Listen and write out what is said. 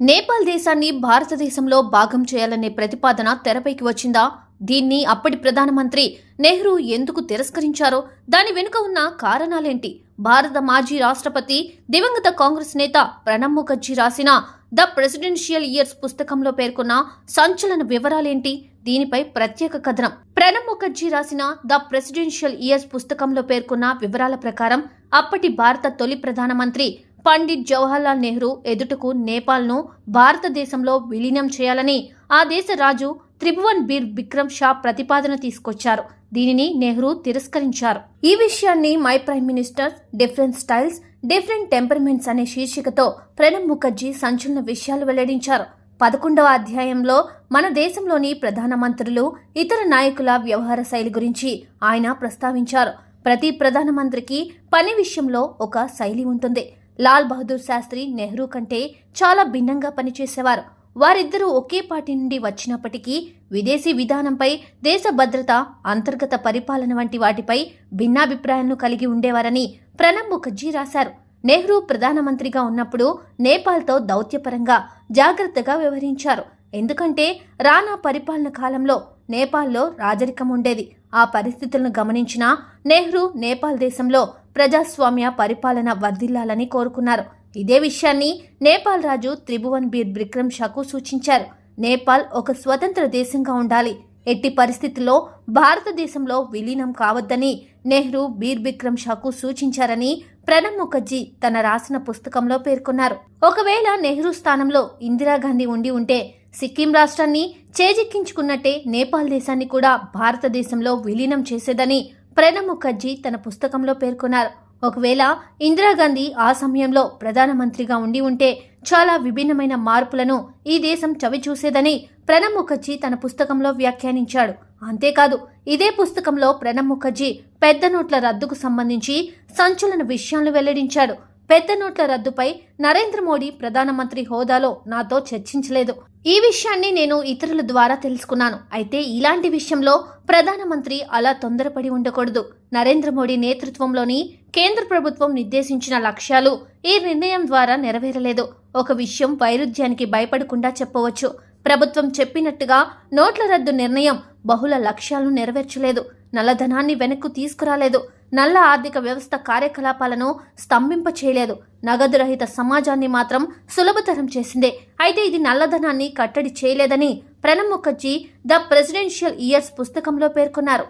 నేపాల్ దేశాన్ని భారతదేశంలో భాగం చేయాలనే ప్రతిపాదన తెరపైకి వచ్చిందా? దీన్ని అప్పటి ప్రధానమంత్రి నెహ్రూ ఎందుకు తిరస్కరించారో, దాని వెనుక ఉన్న కారణాలేంటి? భారత మాజీ రాష్ట్రపతి దివంగత కాంగ్రెస్ నేత ప్రణబ్ ముఖర్జీ రాసిన ద ప్రెసిడెన్షియల్ ఇయర్స్ పుస్తకంలో పేర్కొన్న సంచలన వివరాలేంటి? దీనిపై ప్రత్యేక కథనం. ప్రణబ్ ముఖర్జీ రాసిన ద ప్రెసిడెన్షియల్ ఇయర్స్ పుస్తకంలో పేర్కొన్న వివరాల ప్రకారం అప్పటి భారత తొలి ప్రధానమంత్రి పండిట్ జవహర్లాల్ నెహ్రూ ఎదుటకు నేపాల్ను భారతదేశంలో విలీనం చేయాలని ఆ దేశ రాజు త్రిభువన్ బీర్ బిక్రమ్ షా ప్రతిపాదన తీసుకొచ్చారు. దీనిని నెహ్రూ తిరస్కరించారు. ఈ విషయాన్ని my prime minister different styles different temperaments అనే శీర్షికతో ప్రణబ్ ముఖర్జీ సంచలన విషయాలు వెల్లడించారు. 11వ అధ్యాయంలో మన దేశంలోని ప్రధానమంత్రులు, ఇతర నాయకుల వ్యవహార శైలి గురించి ఆయన ప్రస్తావించారు. ప్రతి ప్రధానమంత్రికి పని విషయంలో ఒక శైలి ఉంటుంది. లాల్ బహదూర్ శాస్త్రి నెహ్రూ కంటే చాలా భిన్నంగా పనిచేసేవారు. వారిద్దరూ ఒకే పార్టీ నుండి వచ్చినప్పటికీ విదేశీ విధానంపై, దేశ భద్రత, అంతర్గత పరిపాలన వంటి వాటిపై భిన్నాభిప్రాయాలను కలిగి ఉండేవారని ప్రణబ్ ముఖర్జీ రాశారు. నెహ్రూ ప్రధానమంత్రిగా ఉన్నప్పుడు నేపాల్తో దౌత్యపరంగా జాగ్రత్తగా వ్యవహరించారు. ఎందుకంటే రాణా పరిపాలన కాలంలో నేపాల్లో రాజరికం ఉండేది. ఆ పరిస్థితులను గమనించిన నెహ్రూ నేపాల్ దేశంలో ప్రజాస్వామ్య పరిపాలన వర్ధిల్లాలని కోరుకున్నారు. ఇదే విషయాన్ని నేపాల్ రాజు త్రిభువన్ బీర్ బిక్రమ్ షాకు సూచించారు. నేపాల్ ఒక స్వతంత్ర దేశంగా ఉండాలి, ఎట్టి పరిస్థితుల్లో భారతదేశంలో విలీనం కావద్దని నెహ్రూ బీర్ బిక్రమ్ షాకు సూచించారని ప్రణబ్ ముఖర్జీ తన రాసిన పుస్తకంలో పేర్కొన్నారు. ఒకవేళ నెహ్రూ స్థానంలో ఇందిరాగాంధీ ఉండి ఉంటే సిక్కిం రాష్ట్రాన్ని చేజిక్కించుకున్నట్టే నేపాల్ దేశాన్ని కూడా భారతదేశంలో విలీనం చేసేదని ప్రణబ్ ముఖర్జీ తన పుస్తకంలో పేర్కొన్నారు. ఒకవేళ ఇందిరాగాంధీ ఆ సమయంలో ప్రధానమంత్రిగా ఉండి ఉంటే చాలా విభిన్నమైన మార్పులను ఈ దేశం చవిచూసేదని ప్రణబ్ ముఖర్జీ తన పుస్తకంలో వ్యాఖ్యానించాడు. అంతేకాదు, ఇదే పుస్తకంలో ప్రణబ్ ముఖర్జీ పెద్ద నోట్ల రద్దుకు సంబంధించి సంచలన విషయాలు వెల్లడించాడు. పెద్ద నోట్ల రద్దుపై నరేంద్ర మోడీ ప్రధానమంత్రి హోదాలో నాతో చర్చించలేదు. ఈ విషయాన్ని నేను ఇతరుల ద్వారా తెలుసుకున్నాను. అయితే ఇలాంటి విషయంలో ప్రధానమంత్రి అలా తొందరపడి ఉండకూడదు. నరేంద్ర మోడీ నేతృత్వంలోని కేంద్ర ప్రభుత్వం నిర్దేశించిన లక్ష్యాలు ఈ నిర్ణయం ద్వారా నెరవేరలేదు. ఒక విషయం వైరుధ్యానికి భయపడకుండా చెప్పవచ్చు. ప్రభుత్వం చెప్పినట్టుగా నోట్ల రద్దు నిర్ణయం బహుళ లక్ష్యాలను నెరవేర్చలేదు. నల్లధనాన్ని వెనక్కు తీసుకురాలేదు. నల్ల ఆర్థిక వ్యవస్థ కార్యకలాపాలను స్తంభింప చేయలేదు. నగదు రహిత సమాజాన్ని మాత్రం సులభతరం చేసిందే. అయితే ఇది నల్లధనాన్ని కట్టడి చేయలేదని Pranab Mukherjee the presidential years పుస్తకంలో పేర్కొన్నారు.